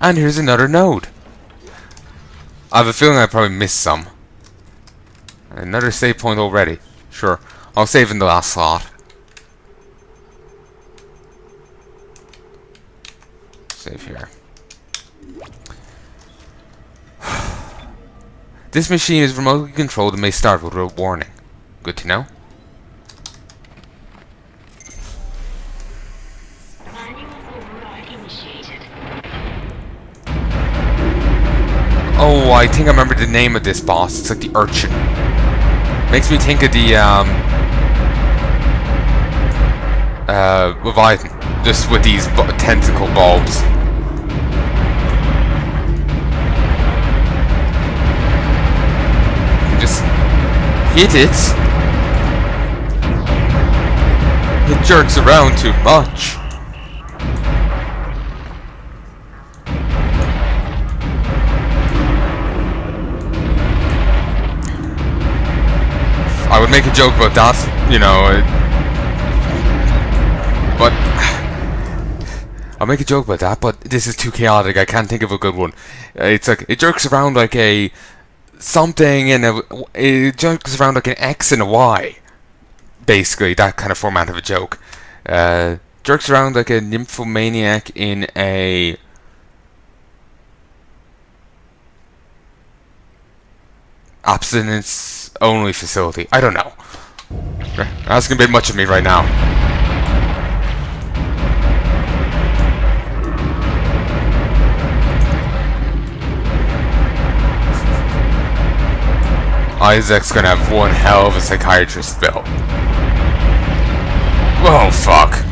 And here's another node. I have a feeling I probably missed some. Another save point already. Sure. I'll save in the last slot. Save here. This machine is remotely controlled and may start with a warning. Good to know. Oh, I think I remember the name of this boss. It's like the Urchin. Makes me think of the Leviathan, just with these tentacle bulbs. You just hit it. It jerks around too much. I would make a joke about that, you know, but I'll make a joke about that, but this is too chaotic. I can't think of a good one. It's like it jerks around like a something and it jerks around like an X and a Y. Basically, that kind of format of a joke. Jerks around like a nymphomaniac in a abstinence only facility. I don't know. That's gonna be much of me right now. Isaac's gonna have one hell of a psychiatrist bill. Oh fuck.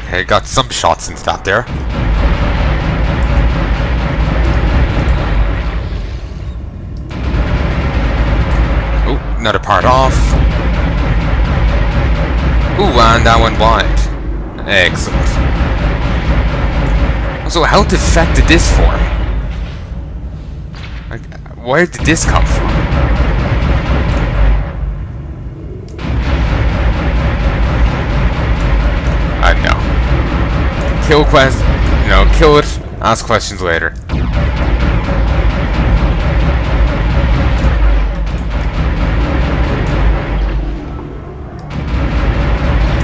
Okay, got some shots into that there. Another part off. Ooh, and that went wide. Excellent. So, how defected this form? Like, where did this come from? I don't know. Kill kill it. Ask questions later.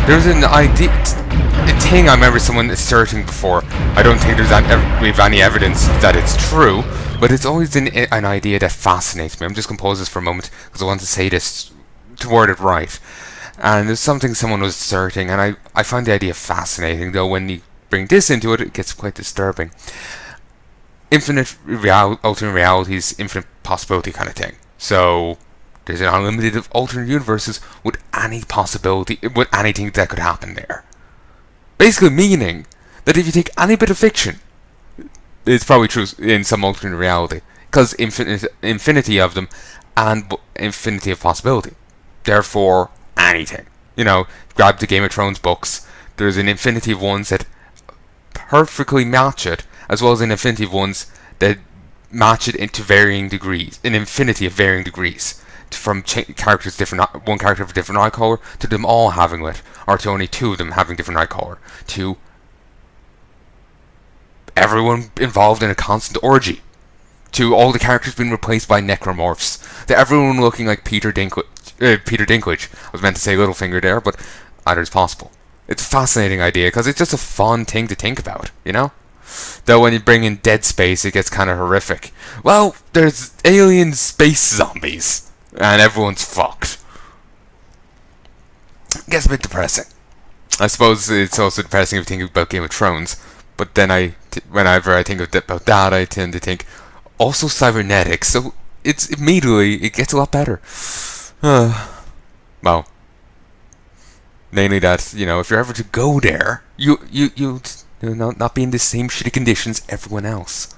There's an idea, a thing I remember someone asserting before. I don't think we have any evidence that it's true, but it's always an idea that fascinates me. I'm just going to pause this for a moment because I want to say this to word it right. And there's something someone was asserting, and I find the idea fascinating, though when you bring this into it, it gets quite disturbing. Infinite alternate realities, infinite possibility kind of thing. So there's an unlimited of alternate universes with any possibility, with anything that could happen there. Basically meaning that if you take any bit of fiction, it's probably true in some alternate reality, because infinity of them and infinity of possibility. Therefore, anything. You know, grab the Game of Thrones books. There's an infinity of ones that perfectly match it, as well as an infinity of ones that match it into varying degrees, an infinity of varying degrees. From characters different, one character of a different eye color, to them all having it, or to only two of them having different eye color, to everyone involved in a constant orgy, to all the characters being replaced by necromorphs, to everyone looking like Peter Dinklage. I was meant to say Littlefinger there, but either is possible. It's a fascinating idea because it's just a fun thing to think about, you know? Though when you bring in Dead Space, it gets kind of horrific. Well, there's alien space zombies, and everyone's fucked. It gets a bit depressing. I suppose it's also depressing if you think about Game of Thrones, but then whenever I think about that, I tend to think also cybernetics, so it's immediately, it gets a lot better. Well, mainly that, you know, if you're ever to go there, you not be in the same shitty conditions everyone else.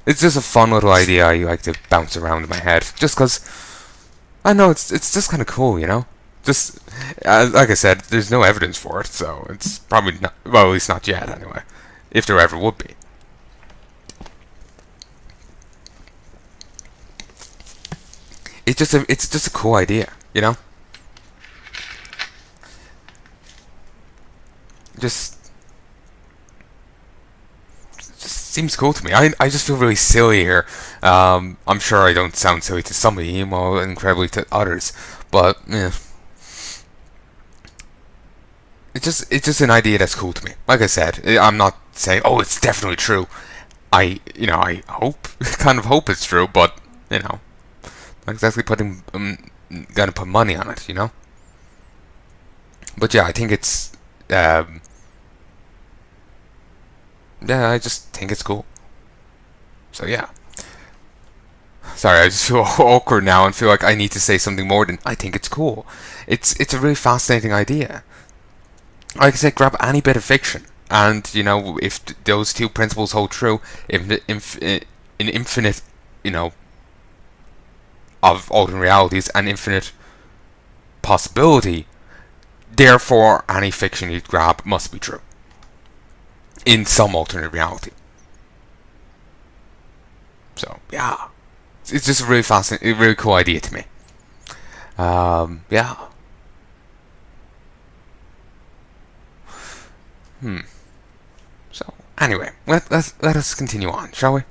It's just a fun little idea I like to bounce around in my head, just because I know it's just kind of cool, you know. Just like I said, there's no evidence for it, so it's probably not. Well, at least not yet, anyway. If there ever would be. It's just a cool idea, you know. just seems cool to me. I just feel really silly here. I'm sure I don't sound silly to somebody, more incredibly to others, but yeah. It's just an idea that's cool to me. Like I said, I'm not saying, oh, it's definitely true. I hope, kind of hope it's true, but not exactly gonna put money on it, But yeah, I think it's, yeah, I just think it's cool. So yeah. Sorry, I just feel awkward now and feel like I need to say something more than I think it's cool. It's a really fascinating idea. Like I said, grab any bit of fiction, and if those two principles hold true, an infinite, of alternate realities and infinite possibility, therefore any fiction you grab must be true in some alternate reality. So yeah, it's just a really fascinating, really cool idea to me. Yeah. So anyway, let us continue on, shall we?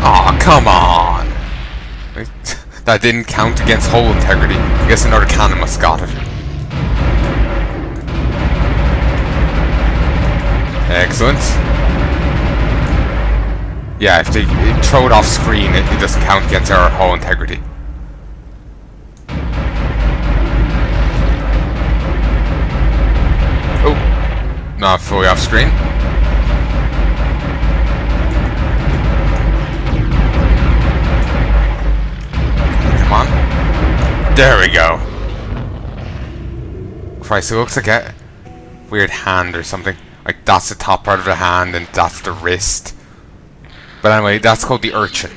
Aw, come on! That didn't count against hull integrity. I guess another cannon must got it. Excellent. Yeah, if they throw it off screen, it doesn't count against our hull integrity. Oh, not fully off screen. Come on. There we go. Christ, it looks like a weird hand or something. Like that's the top part of the hand and that's the wrist. But anyway, that's called the urchin.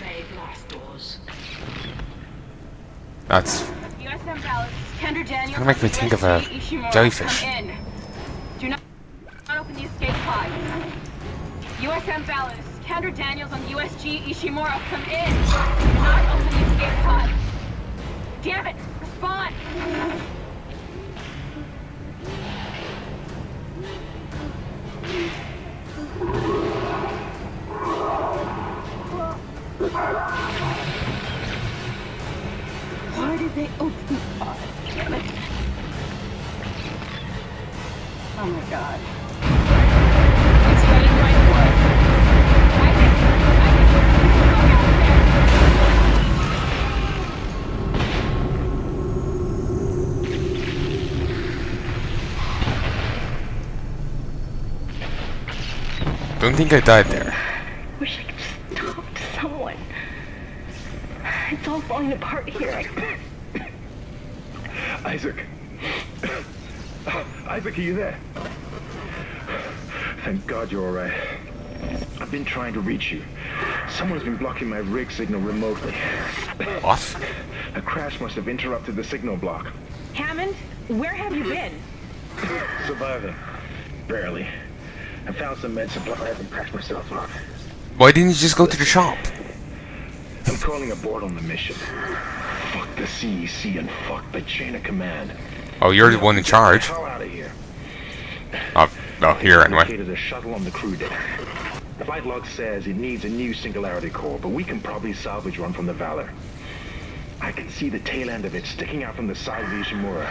That's gonna make me think of a jellyfish. Do not open the escape pod. USM Valus, Commander Daniels on USG Ishimura, come in. Do not open the escape pod. Damn it, respond. Why did they open the pod? Damn it. Oh my god. It's headed right for us. I can go out Don't think I died there. Wish I could just talk to someone. It's all falling apart here. Isaac. Isaac, are you there? Thank God you're alright. I've been trying to reach you. Someone's been blocking my rig signal remotely. What? A crash must have interrupted the signal block. Hammond, where have you been? Surviving. Barely. I found some med supplies and patched myself up. Why didn't you just go to the shop? I'm calling aboard on the mission. Fuck the CEC and fuck the chain of command. Oh, you're the one in charge. Get the hell out of here. Oh, here anyway. Located a shuttle on the crew deck. The flight log says it needs a new singularity core, but we can probably salvage one from the Valor. I can see the tail end of it sticking out from the side of the Ishimura.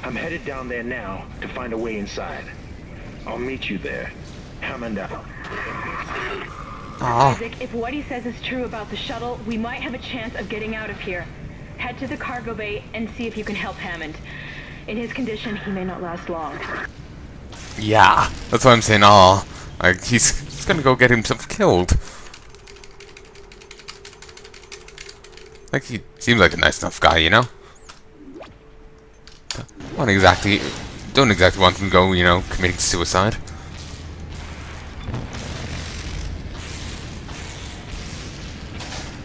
I'm headed down there now to find a way inside. I'll meet you there. Hammond out. Isaac, if what he says is true about the shuttle, we might have a chance of getting out of here. Head to the cargo bay and see if you can help Hammond. In his condition, he may not last long. Yeah, that's what I'm saying. Like he's gonna go get himself killed. Like he seems like a nice enough guy, Don't exactly want him to go, committing suicide.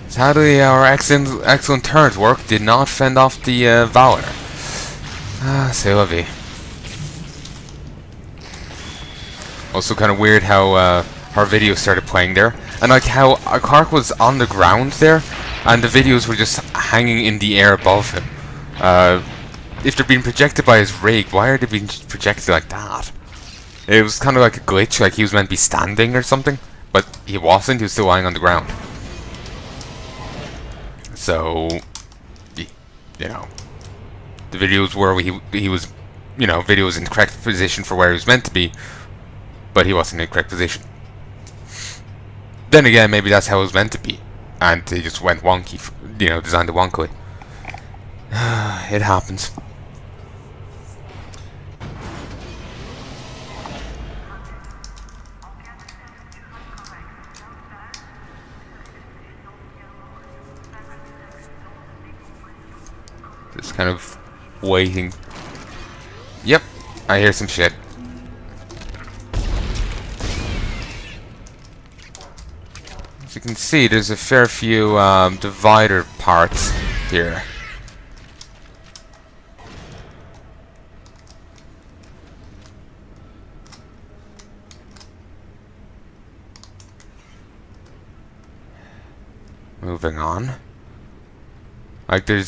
Sadly, our excellent turret work did not fend off the Valor. C'est la vie. Also kind of weird how our video started playing there. And like how Clark was on the ground there, and the videos were just hanging in the air above him. If they're being projected by his rig, why are they being projected like that? It was kind of like a glitch, like he was meant to be standing or something, but he wasn't. He was still lying on the ground. So, you know, the videos were he was, you know, video was in the correct position for where he was meant to be, but he wasn't in the correct position. Then again, maybe that's how it was meant to be, and they just went wonky, you know, designed it wonkily. It happens. Just kind of waiting. Yep, I hear some shit. As you can see, there's a fair few divider parts here. Moving on. Like, you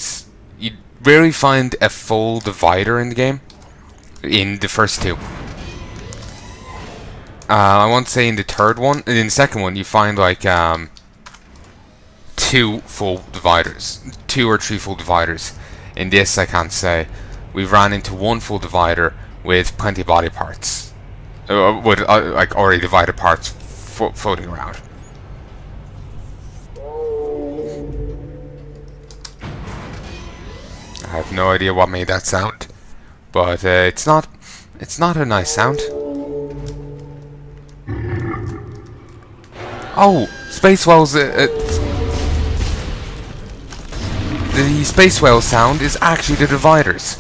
rarely find a full divider in the game. In the first two. I won't say in the third one. In the second one, you find like 2 full dividers. 2 or 3 full dividers. In this, I can't say. We've ran into 1 full divider with plenty of body parts. With like already divided parts floating around. I have no idea what made that sound, but it's not a nice sound. Oh, space whales! The space whale sound is actually the dividers.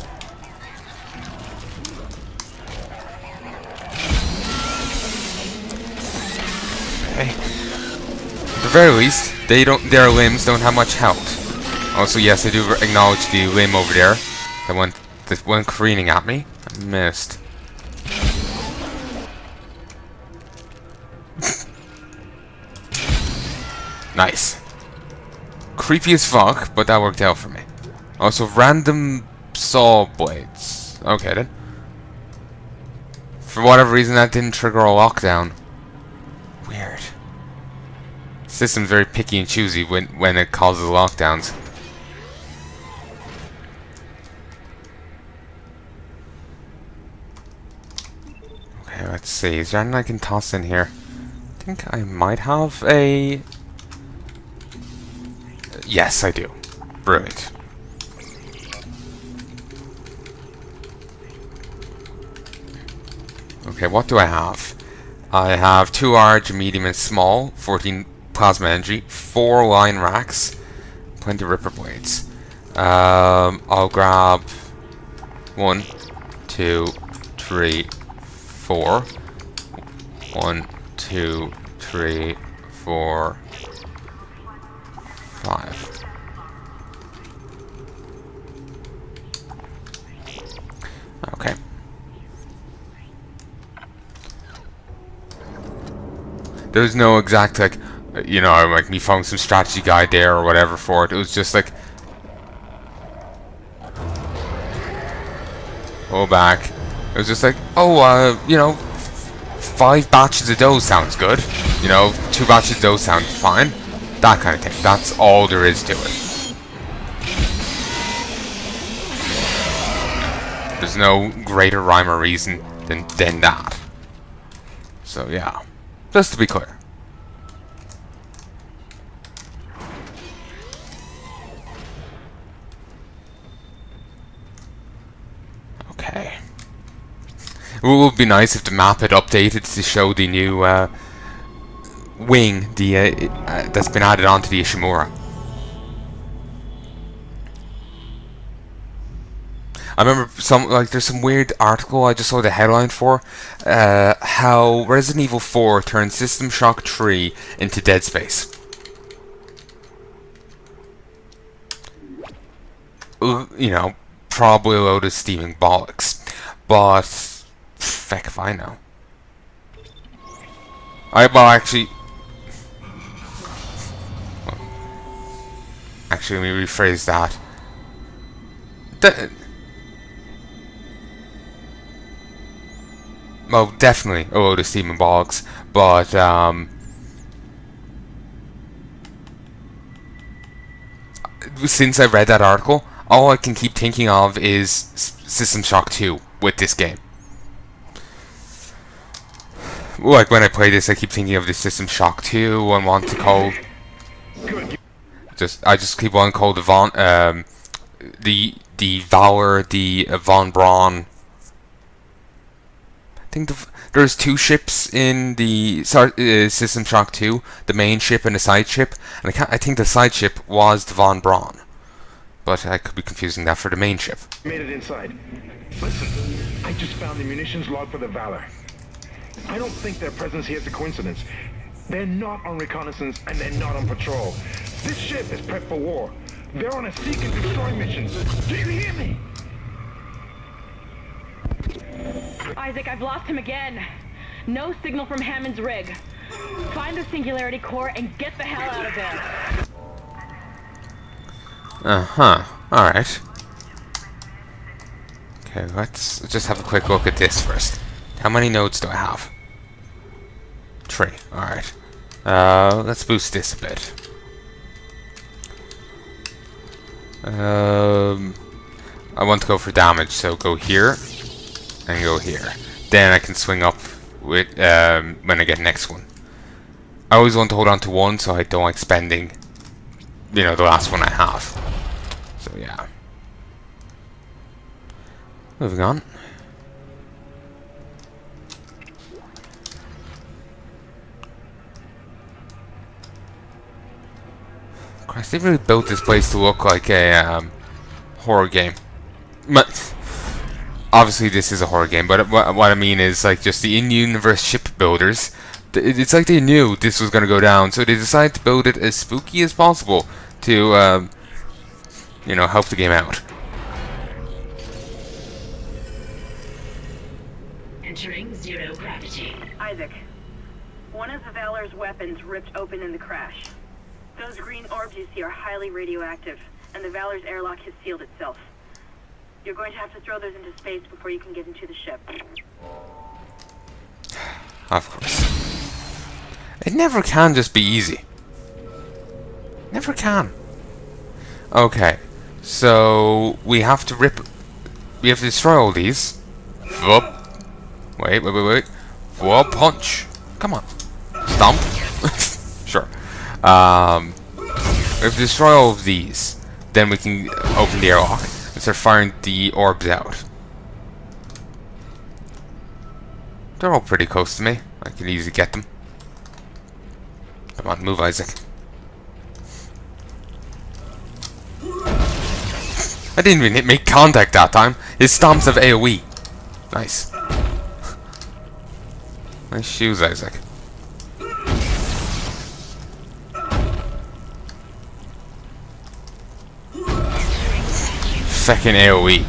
Okay. At the very least, their limbs don't have much health. Also, yes, I do acknowledge the limb over there. That went careening at me. I missed. Nice. Creepy as fuck, but that worked out for me. Also, random saw blades. Okay then. For whatever reason, that didn't trigger a lockdown. Weird. System's very picky and choosy when it causes lockdowns. Let's see, is there anything I can toss in here? I think I might have a... Yes, I do. Brilliant. Okay, what do I have? I have 2 large, medium, and small, 14 plasma energy, 4 line racks, plenty of ripper blades. I'll grab 1, 2, 3, 4. 1, 2, 3, 4, 5. Okay. There's no exact, like, you know, like me found some strategy guide there or whatever for it. It was just like, go back. It was just like, oh, you know, 5 batches of dough sounds good. You know, 2 batches of dough sounds fine. That kind of thing. That's all there is to it. There's no greater rhyme or reason than that. So yeah, just to be clear. Okay. It would be nice if the map had updated to show the new wing that's been added onto the Ishimura. I remember there's some weird article I just saw the headline for how Resident Evil 4 turned System Shock 3 into Dead Space. You know, probably a load of steaming bollocks, but feck if I know. Well, actually, actually, let me rephrase that. Well, definitely the steam and bogs, but since I read that article, all I can keep thinking of is System Shock 2 with this game. Like when I play this, I keep thinking of the System Shock 2 and want to call. I just keep wanting to call the Valor, the Von Braun. I think there's 2 ships in the System Shock 2, the main ship and the side ship, and I think the side ship was the Von Braun, but I could be confusing that for the main ship. Made it inside. Listen, I just found the munitions log for the Valor. I don't think their presence here is a coincidence. They're not on reconnaissance and they're not on patrol. This ship is prepped for war. They're on a seek and destroy mission. Do you hear me? Isaac, I've lost him again. No signal from Hammond's rig. Find the Singularity Core and get the hell out of there. Alright. Okay, let's just have a quick look at this first. How many nodes do I have? 3. Alright. Let's boost this a bit. I want to go for damage, so go here and go here. Then I can swing up with when I get next one. I always want to hold on to one so I don't like spending, the last one I have. So yeah. Moving on. Christ, they really built this place to look like a horror game. But obviously this is a horror game, but what I mean is like just the in-universe shipbuilders. It's like they knew this was going to go down, so they decided to build it as spooky as possible to, help the game out. Entering zero gravity. Isaac, one of the Valor's weapons ripped open in the crash. Those green orbs you see are highly radioactive, and the Valor's airlock has sealed itself. You're going to have to throw those into space before you can get into the ship. Of course. It never can just be easy. Never can. Okay. So we have to destroy all these. Whoop. Wait. Whoop, punch. Come on. Stomp. Sure. We have to destroy all of these. Then we can open the airlock and start firing the orbs out. They're all pretty close to me. I can easily get them. Come on, move, Isaac. I didn't even make contact that time. His stomps have AoE. Nice. Nice shoes, Isaac. Second AoE.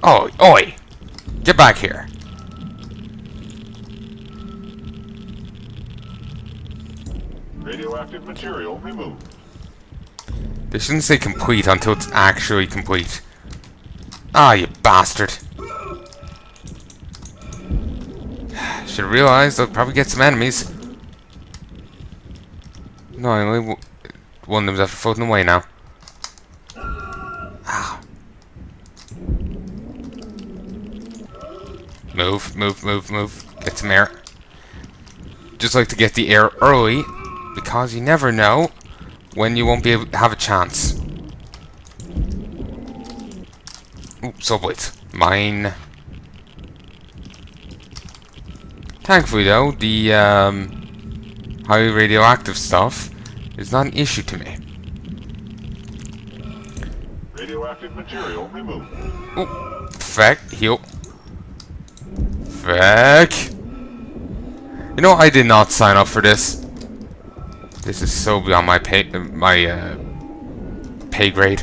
Oh, oi! Get back here. Radioactive material removed. They shouldn't say complete until it's actually complete. Ah, you bastard. Should realize they'll probably get some enemies. No, only one of them's after floating away now. Ah. Move. Get some air. Just like to get the air early, because you never know when you won't be able to have a chance. Ooh, subblades. Mine. Thankfully though, the highly radioactive stuff is not an issue to me. Radioactive material removed. Ooh, feck, heal. Feck. You know, I did not sign up for this. This is so beyond my pay grade.